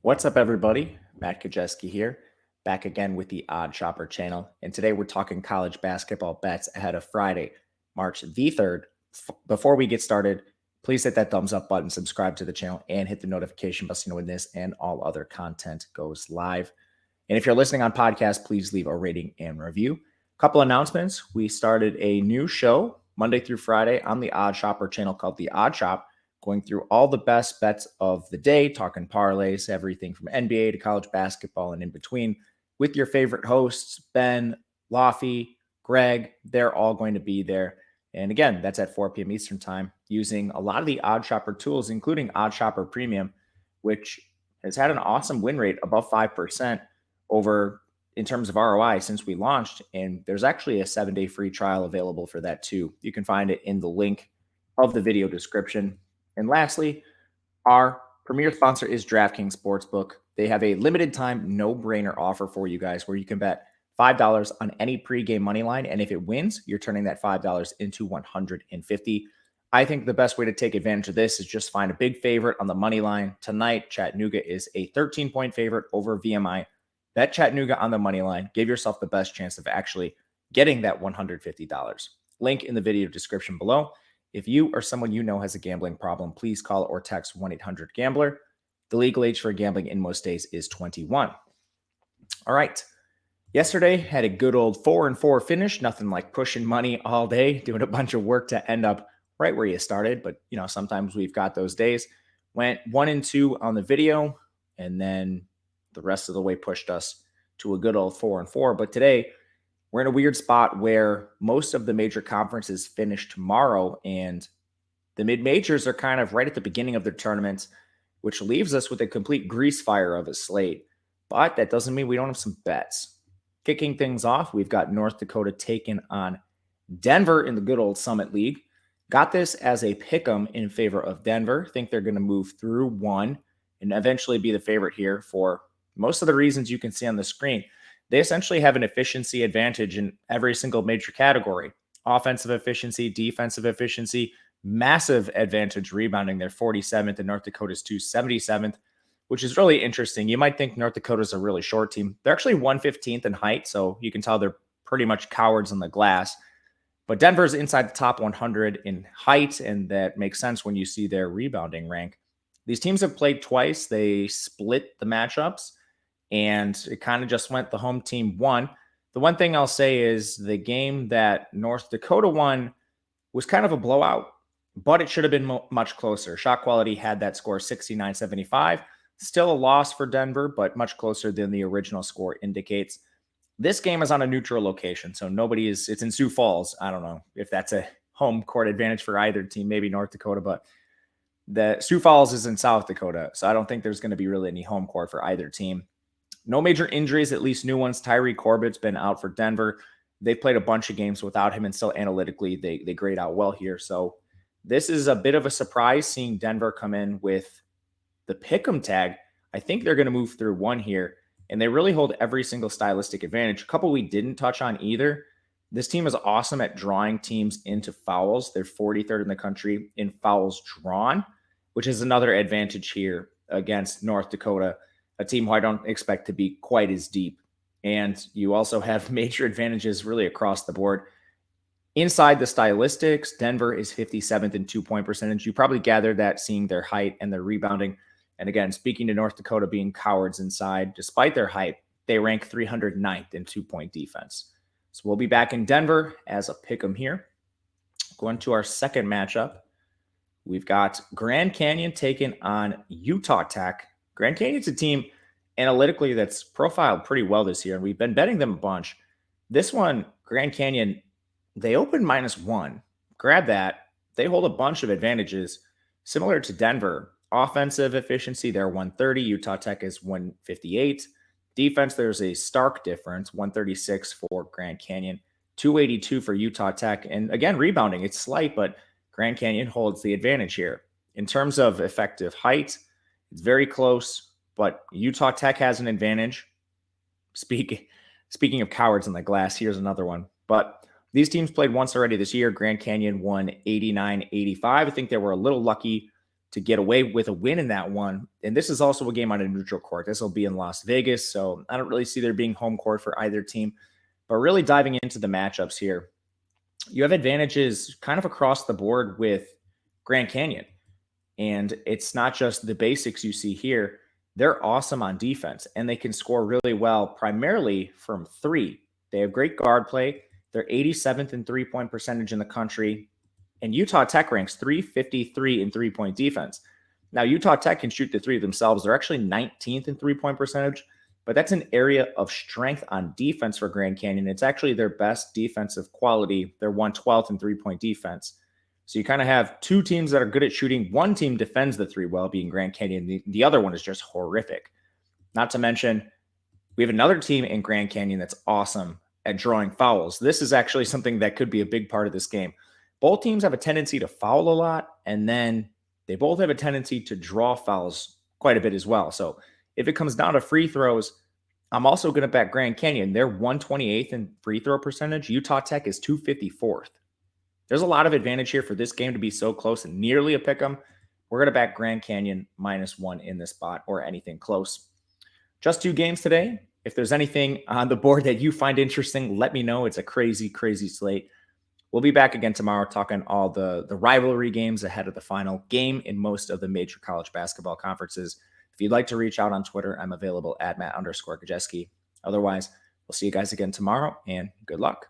What's up, everybody? Matt Kajeski here, back again with the Odd Shopper channel. And today we're talking college basketball bets ahead of Friday, March the 3rd. Before we get started, please hit that thumbs up button, subscribe to the channel, and hit the notification bell so you know when this and all other content goes live. And if you're listening on podcast, please leave a rating and review. Couple announcements. We started a new show Monday through Friday on the Odd Shopper channel called The Odd Shop, going through all the best bets of the day, talking parlays, everything from NBA to college basketball and in between, with your favorite hosts, Ben, Laffy, Greg. They're all going to be there. And again, that's at 4 p.m. Eastern time, using a lot of the Odd Shopper tools, including Odd Shopper Premium, which has had an awesome win rate above 5% over in terms of ROI since we launched. And there's actually a 7-day free trial available for that too. You can find it in the link of the video description. And lastly, our premier sponsor is DraftKings Sportsbook. They have a limited time, no-brainer offer for you guys where you can bet $5 on any pregame money line. And if it wins, you're turning that $5 into $150. I think the best way to take advantage of this is just find a big favorite on the money line. Tonight, Chattanooga is a 13-point favorite over VMI. Bet Chattanooga on the money line. Give yourself the best chance of actually getting that $150. Link in the video description below. If you or someone you know has a gambling problem, please call or text 1-800-GAMBLER. The legal age for gambling in most states is 21. All right. Yesterday had a good old 4-4 finish. Nothing like pushing money all day, doing a bunch of work to end up right where you started. But, you know, sometimes we've got those days. Went 1-2 on the video, and then the rest of the way pushed us to a good old 4-4. But today, we're in a weird spot where most of the major conferences finish tomorrow, and the mid-majors are kind of right at the beginning of their tournaments, which leaves us with a complete grease fire of a slate. But that doesn't mean we don't have some bets. Kicking things off, we've got North Dakota taking on Denver in the good old Summit League. Got this as a pick'em in favor of Denver. Think they're going to move through one and eventually be the favorite here for most of the reasons you can see on the screen. They essentially have an efficiency advantage in every single major category. Offensive efficiency, defensive efficiency, massive advantage rebounding. They're 47th and North Dakota's 277th, which is really interesting. You might think North Dakota's a really short team. They're actually 115th in height, so you can tell they're pretty much cowards on the glass. But Denver's inside the top 100 in height, and that makes sense when you see their rebounding rank. These teams have played twice. They split the matchups, and it kind of just went the home team won. The one thing I'll say is the game that North Dakota won was kind of a blowout, but it should have been much closer. Shot quality had that score 69-75. Still a loss for Denver, but much closer than the original score indicates. This game is on a neutral location, so it's in Sioux Falls. I don't know if that's a home court advantage for either team, maybe North Dakota, but the Sioux Falls is in South Dakota, so I don't think there's going to be really any home court for either team. No major injuries, at least new ones. Tyree Corbett's been out for Denver. They've played a bunch of games without him, and still analytically, they grade out well here. So this is a bit of a surprise seeing Denver come in with the pick'em tag. I think they're going to move through one here, and they really hold every single stylistic advantage. A couple we didn't touch on either. This team is awesome at drawing teams into fouls. They're 43rd in the country in fouls drawn, which is another advantage here against North Dakota, a team who I don't expect to be quite as deep. And you also have major advantages really across the board. Inside the stylistics, Denver is 57th in two-point percentage. You probably gathered that seeing their height and their rebounding. And again, speaking to North Dakota being cowards inside, despite their height, they rank 309th in two-point defense. So we'll be back in Denver as a pick'em here. Going to our second matchup, we've got Grand Canyon taking on Utah Tech. Grand Canyon's a team analytically that's profiled pretty well this year, and we've been betting them a bunch. This one, Grand Canyon, they opened -1. Grab that. They hold a bunch of advantages similar to Denver. Offensive efficiency, they're 130. Utah Tech is 158. Defense, there's a stark difference, 136 for Grand Canyon, 282 for Utah Tech. And again, rebounding, it's slight, but Grand Canyon holds the advantage here. In terms of effective height, it's very close, but Utah Tech has an advantage. Speaking of cowards on the glass, here's another one. But these teams played once already this year. Grand Canyon won 89-85. I think they were a little lucky to get away with a win in that one. And this is also a game on a neutral court. This will be in Las Vegas, so I don't really see there being home court for either team. But really diving into the matchups here, you have advantages kind of across the board with Grand Canyon. And it's not just the basics you see here. They're awesome on defense, and they can score really well, primarily from three. They have great guard play. They're 87th in three-point percentage in the country. And Utah Tech ranks 353 in three-point defense. Now, Utah Tech can shoot the three themselves. They're actually 19th in three-point percentage, but that's an area of strength on defense for Grand Canyon. It's actually their best defensive quality. They're 112th in three-point defense. So you kind of have two teams that are good at shooting. One team defends the three well, being Grand Canyon. The other one is just horrific. Not to mention, we have another team in Grand Canyon that's awesome at drawing fouls. This is actually something that could be a big part of this game. Both teams have a tendency to foul a lot, and then they both have a tendency to draw fouls quite a bit as well. So if it comes down to free throws, I'm also going to bet Grand Canyon. They're 128th in free throw percentage. Utah Tech is 254th. There's a lot of advantage here for this game to be so close and nearly a pick 'em. We're going to back Grand Canyon -1 in this spot or anything close. Just 2 games today. If there's anything on the board that you find interesting, let me know. It's a crazy, crazy slate. We'll be back again tomorrow talking all the rivalry games ahead of the final game in most of the major college basketball conferences. If you'd like to reach out on Twitter, I'm available at Matt_Gajeski. Otherwise, we'll see you guys again tomorrow, and good luck.